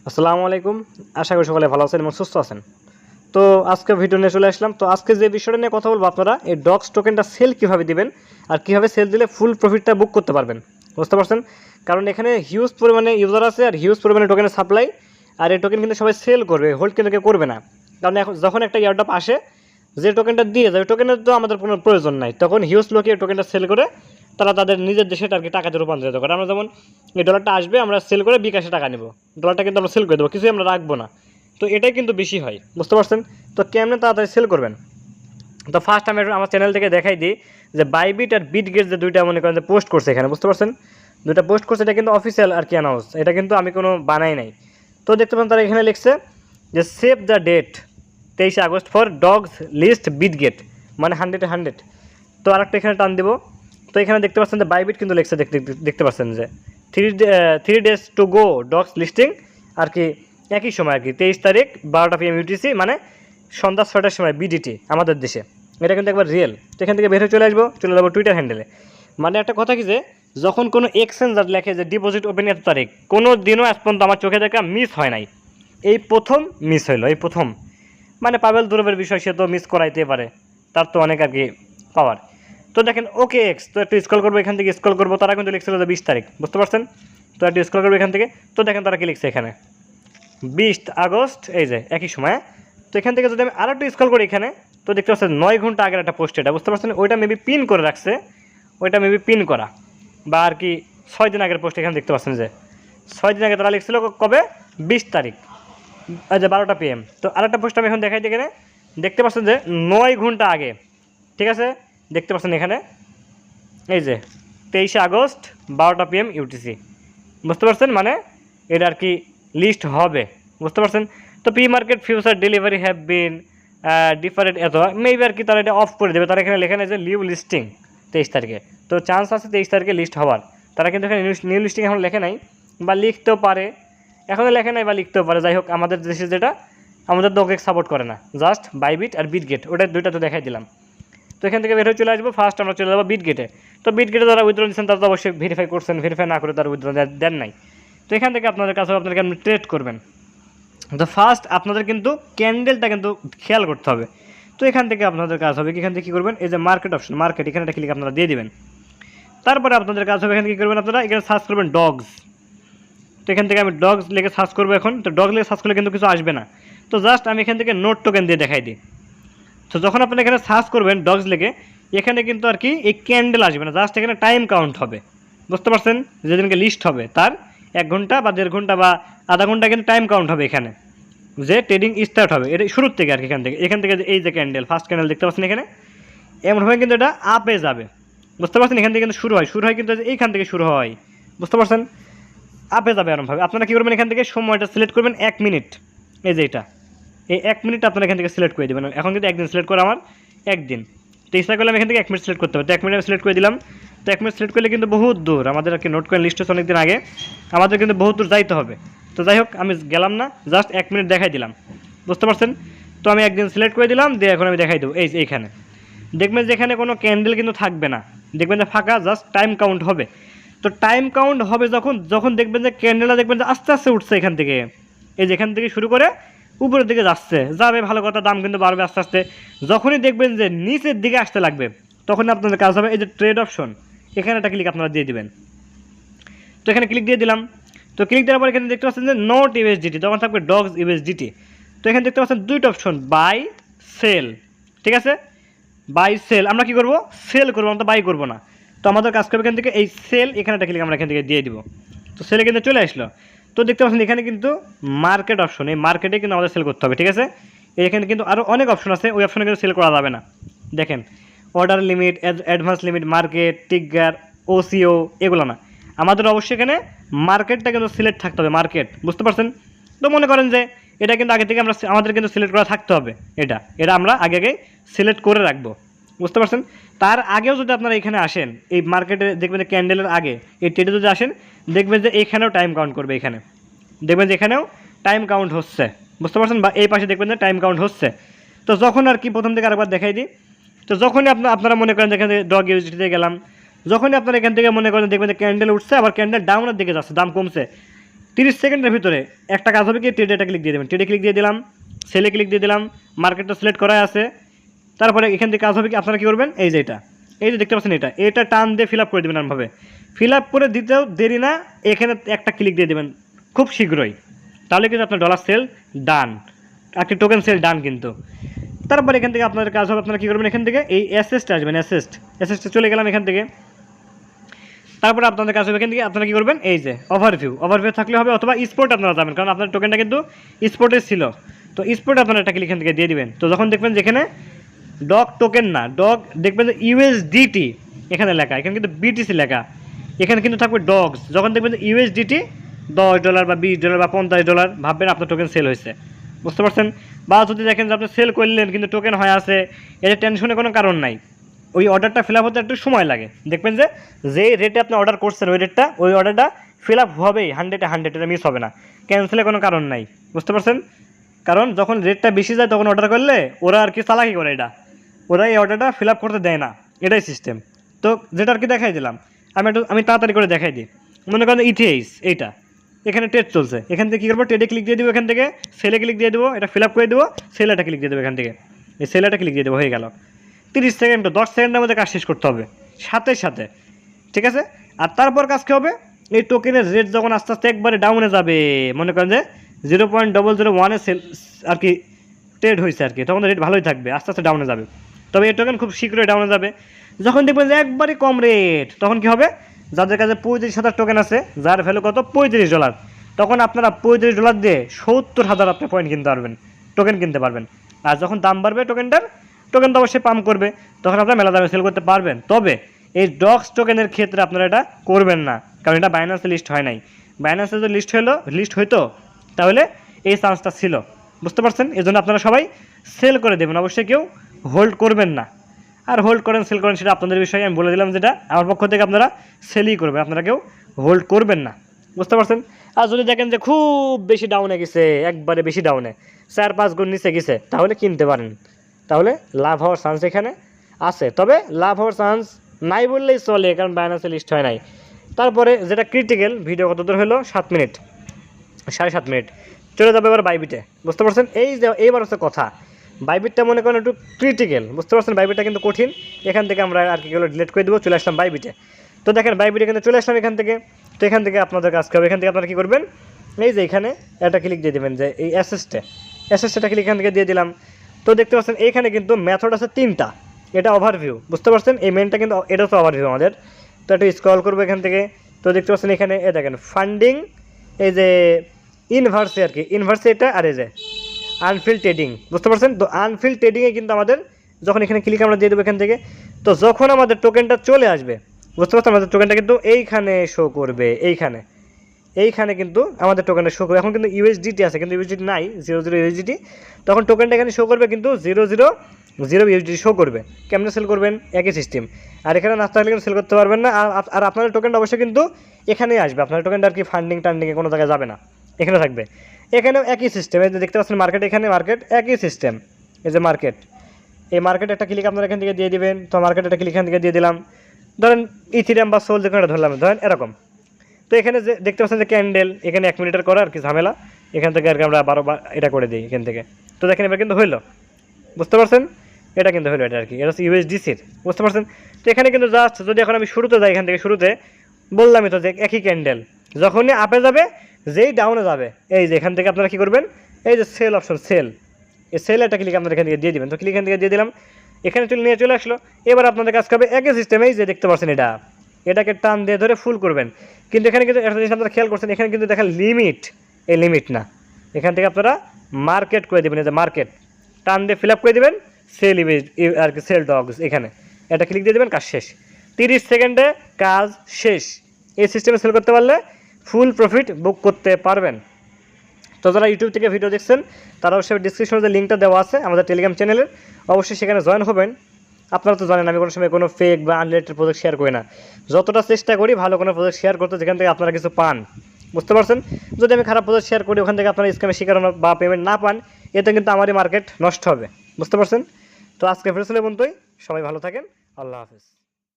আসসালামু আলাইকুম। আশা করি সকলে ভালো আছেন এবং সুস্থ আছেন। তো আজকে ভিডিও নিয়ে চলে আসলাম। তো আজকে যে বিষয়টা নিয়ে কথা বলবো, আপনারা এই ডক্স টোকেনটা সেল কীভাবে দিবেন আর কীভাবে সেল দিলে ফুল প্রফিটটা বুক করতে পারবেন, বুঝতে পারছেন? কারণ এখানে হিউজ পরিমাণে ইউজার আছে আর হিউজ পরিমাণে টোকেনের সাপ্লাই। আর এই টোকেন কিন্তু সবাই সেল করবে, হোল্ড কিন্তু কেউ করবে না। কারণ এখন যখন একটা এয়ারড্রপ আসে, যে টোকেনটা দিয়ে যায় ওই টোকেনের তো আমাদের কোনো প্রয়োজন নাই, তখন হিউজ লোকে এই টোকেনটা সেল করে তারা তাদের নিজের দেশে আর কি টাকাতে রূপান্তরিত করে। আমরা যেমন এই ডলারটা আসবে, আমরা সেল করে বিকাশে টাকা নেব, ডলারটা কিন্তু আমরা সেল করে দেবো, কিছুই আমরা রাখবো না। তো এটাই কিন্তু বেশি হয়, বুঝতে পারছেন? তো কেমনে তাড়াতাড়ি সেল করবেন? তো ফার্স্ট আমি আমার চ্যানেল থেকে দেখাই দিই যে বাইবিট আর বিটগেট যে দুইটা মনে করেন যে পোস্ট করছে এখানে, বুঝতে পারছেন? দুইটা পোস্ট করছে, এটা কিন্তু অফিসিয়াল আর কি অ্যানাউন্স, এটা কিন্তু আমি কোনো বানাই নাই। তো দেখতে পারেন তারা এখানে লিখছে যে save the date 23 August for dogs list Bitget, মানে 100-100। তো আরেকটা এখানে টান দেবো। তো এখানে দেখতে পাচ্ছেন যে বাইবিট কিন্তু লিখছে, দেখতে পাচ্ছেন যে 3 days to go dogs listing আর কি, একই সময় আর কি 23 তারিখ 12টা PM UTC, মানে সন্ধ্যা 6টার সময় BDT আমাদের দেশে। এটা কিন্তু একবার রিয়েল। তো এখান থেকে বের হয়ে চলে যাবো টুইটার হ্যান্ডেলে। মানে একটা কথা কি যে যখন কোনো এক্সচেঞ্জার লেখে যে ডিপোজিট ওপেন এত তারিখ, কোনো দিনও আজ পর্যন্ত আমার চোখে দেখা মিস হয় নাই, এই প্রথম মিস হইলো, এই প্রথম। মানে পাবেল দুরবের বিষয়, সে তো মিস করাইতে পারে, তার তো অনেক আর কি পাওয়ার। তো দেখেন ওকে এক্স, তো একটু স্ক্রল করবো, এখান থেকে স্ক্রল করবো, তারা কিন্তু লিখছিল যে 20 তারিখ, বুঝতে পারছেন? তো একটু স্ক্রল করবো এখান থেকে। তো দেখেন তারা কি লিখছে এখানে 20 আগস্ট, এই যে একই সময়। তো এখান থেকে যদি আমি আরও একটু স্ক্রল করি এখানে, তো দেখতে পাচ্ছেন 9 ঘন্টা আগের একটা পোস্ট, এটা বুঝতে পারছেন? ওইটা মেবি পিন করে রাখছে, ওইটা মেবি পিন করা, বা আর কি 6 দিন আগের পোস্ট। এখানে দেখতে পাচ্ছেন যে 6 দিন আগে তারা লিখছিল কবে, 20 তারিখ, আচ্ছা 12টা PM। তো আরেকটা পোস্ট আমি এখন দেখাই দিই এখানে, দেখতে পাচ্ছেন যে 9 ঘন্টা আগে, ঠিক আছে? দেখতে পাচ্ছেন এখানে এই যে 23 আগস্ট 12টা PM UTC, বুঝতে পারছেন? মানে এটা আর কি লিস্ট হবে, বুঝতে পারছেন? তো pre market future delivery have been different, এত মেবি আর কি তারা এটা অফ করে দেবে। তারা এখানে লেখা নেই যে লিভ লিস্টিং 23 তারিখে, তো চান্স আছে 23 তারিখে লিস্ট হওয়ার। তারা কিন্তু এখানে নিউ লিস্টিং এখন লেখে নাই, বা লিখতেও পারে, এখনও লেখে নাই, বা লিখতেও পারে। যাই হোক, আমাদের দেশে যেটা, আমাদের তো ওকে সাপোর্ট করে না, জাস্ট বাইবিট আর বিটগেট, ওটা দুইটা তো দেখাই দিলাম। তো এখান থেকে বের হয়ে চলে আসবো, ফার্স্ট আমরা চলে যাবো বিটগেটে। তো বিটগেটে যারা উইথড্র দিচ্ছেন তারা তো অবশ্যই ভেরিফাই করছেন, ভেরিফাই না করে তারা উইথড্র দেন নাই। তো এখান থেকে আপনাদের কাছে আপনাদেরকে আপনি ট্রেড করবেন। তো ফার্স্ট আপনাদের কিন্তু ক্যান্ডেলটা কিন্তু খেয়াল করতে হবে। তো এখান থেকে আপনাদের কাজ হবে, এখান থেকে কী করবেন, এই যে মার্কেট অপশন, মার্কেট, এখানে একটা ক্লিক আপনারা দিয়ে দিবেন। তারপরে আপনাদের কাজ হবে, এখানে কী করবেন, আপনারা এখানে সার্চ করবেন ডগস। তো এখান থেকে আমি ডগস লিখে সার্চ করবো এখন। তো ডগস লিখে সার্চ করলে কিন্তু কিছু আসবে না। তো জাস্ট আমি এখান থেকে নোট টোকেন দিয়ে দেখাই দিই। তো যখন আপনি এখানে সার্চ করবেন ডগস লিখে, এখানে কিন্তু আর কি এই ক্যান্ডেল আসবে না, জাস্ট এখানে টাইম কাউন্ট হবে, বুঝতে পারছেন? যেদিনকে লিস্ট হবে তার 1 ঘন্টা বা 1.5 ঘন্টা বা আধা ঘন্টা কিন্তু টাইম কাউন্ট হবে এখানে, যে ট্রেডিং স্টার্ট হবে এটা শুরুর থেকে আর কি। এখান থেকে এই যে ক্যান্ডেল, ফার্স্ট ক্যান্ডেল দেখতে পাচ্ছেন এখানে, এমনভাবে কিন্তু এটা আপে যাবে, বুঝতে পারছেন? এখান থেকে কিন্তু শুরু হয় কিন্তু এইখান থেকে শুরু হয়, বুঝতে পারছেন? আপে যাবে এরমভাবে। আপনারা কী করবেন, এখান থেকে সময়টা সিলেক্ট করবেন 1 মিনিট, এই যে এটা, এই 1 মিনিট আপনারা এখান থেকে সিলেক্ট করে দেবেন। এখন কিন্তু একদিন সিলেক্ট করে আমার একদিন, তো ইচ্ছা করলে আমি এখান থেকে 1 মিনিট সিলেক্ট করতে পারি। তো 1 মিনিট আমি সিলেক্ট করে দিলাম। তো 1 মিনিট সিলেক্ট করলে কিন্তু বহুত দূর, আমাদের আর কি নোট কয়েন লিস্ট হচ্ছে অনেকদিন আগে, আমাদের কিন্তু বহুত দূর যাইতে হবে। তো যাই হোক, আমি গেলাম না, জাস্ট 1 মিনিট দেখাই দিলাম, বুঝতে পারছেন? তো আমি একদিন সিলেক্ট করে দিলাম, দিয়ে এখন আমি দেখাই দেবো এইখানে। দেখবেন যে এখানে কোনো ক্যান্ডেল কিন্তু থাকবে না, দেখবেন যে ফাঁকা, জাস্ট টাইম কাউন্ট হবে। তো টাইম কাউন্ট হবে যখন দেখবেন যে ক্যান্ডেলটা দেখবেন যে আস্তে আস্তে উঠছে এখান থেকে, এই যে এখান থেকে শুরু করে উপরের দিকে যাবে, ভালো কথা, দাম কিন্তু বাড়বে আস্তে আস্তে। যখনই দেখবেন যে নিচের দিকে আসতে লাগবে, তখন আপনাদের কাজ হবে এই যে ট্রেড অপশন, এখানে একটা ক্লিক আপনারা দিয়ে দিবেন। তো এখানে ক্লিক দিয়ে দিলাম। তো ক্লিক দেওয়ার পর এখানে দেখতে পাচ্ছেন যে নট ইউএসডিটি, তখন থাকবে ডগস ইউএসডিটি। তো এখানে দেখতে পাচ্ছেন দুইটা অপশন, বাই সেল, ঠিক আছে? বাই সেল, আমরা কী করবো, সেল করবো, আমরা তো বাই করবো না। তো আমাদের কাজ করবে এখান থেকে এই সেল, এখানে একটা ক্লিক আমরা এখান থেকে দিয়ে দিব। তো সেলে কিন্তু চলে আসলো। তো দেখতে পাচ্ছেন এখানে কিন্তু মার্কেট অপশন, এই মার্কেটে কিন্তু আমাদের সেল করতে হবে, ঠিক আছে? এখানে কিন্তু আরও অনেক অপশন আছে, ওই অপশনে কিন্তু সেল করা যাবে না। দেখেন order limit, advance limit, market, trigger, OCO, এগুলো না, আমাদের অবশ্যই এখানে মার্কেটটা কিন্তু সিলেক্ট থাকতে হবে, মার্কেট, বুঝতে পারছেন? তো মনে করেন যে এটা কিন্তু আগে থেকে আমাদের কিন্তু সিলেক্ট করা থাকতে হবে, এটা আমরা আগে সিলেক্ট করে রাখবো, বুঝতে পারছেন? তার আগেও যদি আপনারা এখানে আসেন, এই মার্কেটে দেখবেন যে ক্যান্ডেলের আগে এই ট্রেডে যদি আসেন, দেখবেন যে এখানেও টাইম কাউন্ট করবে, এখানে দেখবেন যে এখানেও টাইম কাউন্ট হচ্ছে, বুঝতে পারছেন? বা এই পাশে দেখবেন যে টাইম কাউন্ট হচ্ছে। তো যখন আর কি প্রথম থেকে আরেকবার দেখাই দিই, তো যখনই আপনারা মনে করেন এখান থেকে ডগ ইউএসডিতে গেলাম, যখনই আপনারা এখান থেকে মনে করেন দেখবেন যে ক্যান্ডেল উঠছে, আবার ক্যান্ডেল ডাউনের দিকে যাচ্ছে, দাম কমছে, 30 সেকেন্ডের ভিতরে একটা কাজ হবে কি, ট্রেডে ক্লিক দিয়ে দেবেন, ট্রেডে ক্লিক দিয়ে দিলাম, সেলে ক্লিক দিয়ে দিলাম, মার্কেটটা সিলেক্ট করা আছে। তারপরে এখান থেকে কাজ হবে কি, আপনারা কী করবেন, এই যে দেখতে পাচ্ছেন, এটা টান দিয়ে ফিল আপ করে দেবেন এমনভাবে। ফিল আপ করে দিতেও দেরি না, এখানে একটা ক্লিক দিয়ে দেবেন খুব শীঘ্রই, তাহলে কিন্তু আপনার ডলার সেল ডান, একটি টোকেন সেল ডান কিন্তু। তারপরে এখান থেকে আপনাদের কাজ হবে, আপনারা কী করবেন, এখান থেকে এই অ্যাসেস্টে আসবেন, অ্যাসেস্টে চলে গেলাম এখান থেকে। তারপরে আপনাদের কাজ হবে এখান থেকে আপনারা কী করবেন, এই যে ওভারভিউ থাকলে হবে, অথবা স্পোর্ট আপনারা যাবেন, কারণ আপনার টোকেনটা কিন্তু স্পোর্টে ছিল, তো স্পোর্ট আপনারা একটা ক্লিক এখান থেকে দিয়ে দিবেন। তো যখন দেখবেন যেখানে ডগ টোকেন না, ডগ দেখবেন যে ইউএসডিটি এখানে লেখা, এখানে কিন্তু বিটিসি লেখা, এখানে কিন্তু থাকবে ডগস। যখন দেখবেন যে ইউএসডিটি $10 বা $20 বা $50, ভাববেন আপনার টোকেন সেল হয়েছে, বুঝতে পারছেন। বা যদি দেখেন যে আপনি সেল করলেন কিন্তু টোকেন হয়ে আছে, এটা টেনশনের কোনো কারণ নাই, ওই অর্ডারটা ফিল আপ হতে একটু সময় লাগে। দেখবেন যে যেই রেটে আপনি অর্ডার করছেন ওই অর্ডারটা ফিল আপ হবেই, 100 এটা মিস হবে না, ক্যান্সেলের কোনো কারণ নাই, বুঝতে পারছেন। কারণ যখন রেটটা বেশি যায় তখন অর্ডার করলে ওরা আর কি চালাকি করে, ওরা এই অর্ডারটা ফিল আপ করতে দেয় না, এটাই সিস্টেম। তো যেটা আর কি দেখাই দিলাম, আমি তাড়াতাড়ি করে দেখাই দিই। মনে করেন ইথিএইস, এইটা এখানে ট্রেড চলছে, এখান থেকে কী করবো, ট্রেডে ক্লিক দিয়ে দেবো, এখান থেকে সেলে ক্লিক দিয়ে দেবো, এটা ফিল আপ করে দেবো, সেলেটা ক্লিক দিয়ে দেবো, এখান থেকে এই সেলেটা ক্লিক দিয়ে দেবো, হয়ে গেল। 30 সেকেন্ড 10 সেকেন্ডের মধ্যে কাজ শেষ করতে হবে সাথে, ঠিক আছে। আর তারপর কাজ কী হবে, এই টোকেনের রেট যখন আস্তে আস্তে একবারে ডাউনে যাবে, মনে করেন যে 0.001 সেল আর কি ট্রেড হয়েছে আর কি, তখন রেট ভালোই থাকবে, আস্তে আস্তে ডাউনে যাবে। তবে এই টোকেন খুব শীঘ্রই ডাউনে যাবে। যখন দেখবেন যে একবারে কম রেট, তখন কি হবে, যাদের কাছে 35,000 টোকেন আছে, যার ভ্যালু কত $35, তখন আপনারা $35 দিয়ে 70,000 আপনি পয়েন্ট কিনতে পারবেন, টোকেন কিনতে পারবেন। আর যখন দাম বাড়বে টোকেন তো অবশ্যই পাম্প করবে, তখন আপনারা মেলা দামে সেল করতে পারবেন। তবে এই ডক্স টোকেনের ক্ষেত্রে আপনারা এটা করবেন না, কারণ এটা বাইন্যান্সে লিস্ট হয় নাই। বাইন্যান্সে যদি লিস্ট হইতো তাহলে এই চান্সটা ছিল, বুঝতে পারছেন। এই জন্য আপনারা সবাই সেল করে দেবেন, অবশ্যই কেউ হোল্ড করবেন না। আর হোল্ড করেন সেল করেন সেটা আপনাদের বিষয়ে আমি বলে দিলাম, যেটা আমার পক্ষ থেকে আপনারা সেলই করবেন, আপনারা কেউ হোল্ড করবেন না, বুঝতে পারছেন। আর যদি দেখেন যে খুব বেশি ডাউনে গেছে, একবারে বেশি ডাউনে 4-5 গুণ নিচে গেছে, তাহলে কিনতে পারেন, তাহলে লাভ হওয়ার চান্স এখানে আছে। তবে লাভ হওয়ার চান্স নাই বললেই চলে, কারণ বাইন্যান্সে লিস্ট হয় নাই। তারপরে যেটা ক্রিটিক্যাল, ভিডিও কত দূর হলো, 7 মিনিট 7.5 মিনিট, চলে যাবে এবার বাইবিটে, বুঝতে পারছেন। এইবার হচ্ছে কথা, বাইবিটটা মনে করেন একটু ক্রিটিক্যাল, বুঝতে পারছেন, বাইবিটটা কিন্তু কঠিন। এখান থেকে আমরা আর কি ডিলিট করে দেবো, চলে আসলাম বাইবিটে। তো দেখেন বাইবিটে কিন্তু চলে আসলাম এখান থেকে। তো এখান থেকে আপনাদের কাজ করবে, এখান থেকে আপনারা কী করবেন, এই যে এখানে একটা ক্লিক দিয়ে দেবেন, যে এই অ্যাসেসটা ক্লিক এখান থেকে দিয়ে দিলাম। তো দেখতে পাচ্ছেন এইখানে কিন্তু মেথড আছে 3টা, এটা ওভারভিউ, বুঝতে পারছেন। এই মেনটা কিন্তু এটা হচ্ছে ওভারভিউ আমাদের। তো একটু স্ক্রল করবো এখান থেকে, তো দেখতে পাচ্ছেন এখানে এ দেখেন ফান্ডিং, এই যে ইনভার্সে আর কি, ইনভার্সে এটা, আর এই যে আনফিল্ড ট্রেডিং, বুঝতে পারছেন। তো আনফিল্ড ট্রেডিংয়ে কিন্তু আমাদের যখন এখানে ক্লিক আমরা দিয়ে দেবো এখান থেকে, তো যখন আমাদের টোকেনটা চলে আসবে, বুঝতে পারছেন, আমাদের টোকেনটা কিন্তু এইখানে শো করবে, এইখানে কিন্তু আমাদের টোকেনটা শো করবে। এখন কিন্তু ইউএসডিটি আছে, কিন্তু ইউএসডিটি নাই, 00 ইউএসডিটি, তখন টোকেনটা এখানে শো করবে, কিন্তু 000 ইউএসডিটি শো করবে। কেমনে সেল করবেন, একই সিস্টেম। আর এখানে না থাকলে কিন্তু সেল করতে পারবেন না। আর আপনাদের টোকেনটা অবশ্যই কিন্তু এখানেই আসবে, আপনার টোকেনটা আর কি ফান্ডিং টান্ডিংয়ে কোনো জায়গায় যাবে না, এখানে থাকবে। এখানেও একই সিস্টেম, এই যে দেখতে পাচ্ছেন মার্কেট, এখানে মার্কেট একই সিস্টেম, এই যে মার্কেট, এই মার্কেট একটা ক্লিক আপনারা এখান থেকে দিয়ে দিবেন। তো মার্কেট একটা ক্লিক এখান থেকে দিয়ে দিলাম, ধরেন ইথিরিয়াম বা সোল যেখানে ধরলাম, ধরেন এরকম। তো এখানে যে দেখতে পাচ্ছেন যে ক্যান্ডেল, এখানে 1 মিনিটের করা আর কি ঝামেলা, এখান থেকে আর কি আমরা 12 এটা করে দিই এখান থেকে। তো দেখেন এবার কিন্তু হইলো, বুঝতে পারছেন, এটা কিন্তু হলো, এটা আর কি, এটা হচ্ছে ইউএসডিসির, বুঝতে পারছেন। তো এখানে কিন্তু জাস্ট যদি এখন আমি শুরুতে যাই, এখান থেকে শুরুতে বললামই তো যে একই ক্যান্ডেল, যখনই আপে যাবে যেই ডাউনে যাবে, এই যে এখান থেকে আপনারা কী করবেন, এই যে সেল অপশন, এই সেল একটা ক্লিক আপনারা এখান থেকে দিয়ে দেবেন। তো ক্লিক এখান থেকে দিয়ে দিলাম, এখানে নিয়ে চলে আসলো। এবার আপনাদের কাজ করবে একই সিস্টেম, এই যে দেখতে পাচ্ছেন এটাকে টান দিয়ে ধরে ফুল করবেন। কিন্তু এখানে কিন্তু একটা জিনিস আপনারা খেয়াল করছেন, এখানে কিন্তু দেখেন লিমিট, এই লিমিট না, এখান থেকে আপনারা মার্কেট করে দেবেন, এই যে মার্কেট টান দিয়ে ফিল আপ করে দেবেন, সেল ইমেজ আর কি, সেল ডগস, এখানে এটা ক্লিক দিয়ে দেবেন, কাজ শেষ। 30 সেকেন্ডে কাজ শেষ। এই সিস্টেমে সেল করতে পারলে ফুল প্রফিট বুক করতে পারবেন। তো যারা ইউটিউব থেকে ভিডিও দেখছেন তারা অবশ্যই ডিসক্রিপশনে যে লিঙ্কটা দেওয়া আছে আমাদের টেলিগ্রাম চ্যানেলের, অবশ্যই সেখানে জয়েন হবেন। আপনারা তো জানেন আমি কোনো সময় কোনো ফেক বা আনরিলেটেড প্রজেক্ট শেয়ার করি না, যতটা চেষ্টা করি ভালো কোনো প্রজেক্ট শেয়ার করতে যেখান থেকে আপনারা কিছু পান, বুঝতে পারছেন। যদি আমি খারাপ প্রজেক্ট শেয়ার করি ওখান থেকে আপনারা স্ক্যামের শিকার বা পেমেন্ট না পান, এতে কিন্তু আমারই মার্কেট নষ্ট হবে, বুঝতে পারছেন। তো আজকে ফেরত পর্যন্তই, সবাই ভালো থাকেন, আল্লাহ হাফেজ।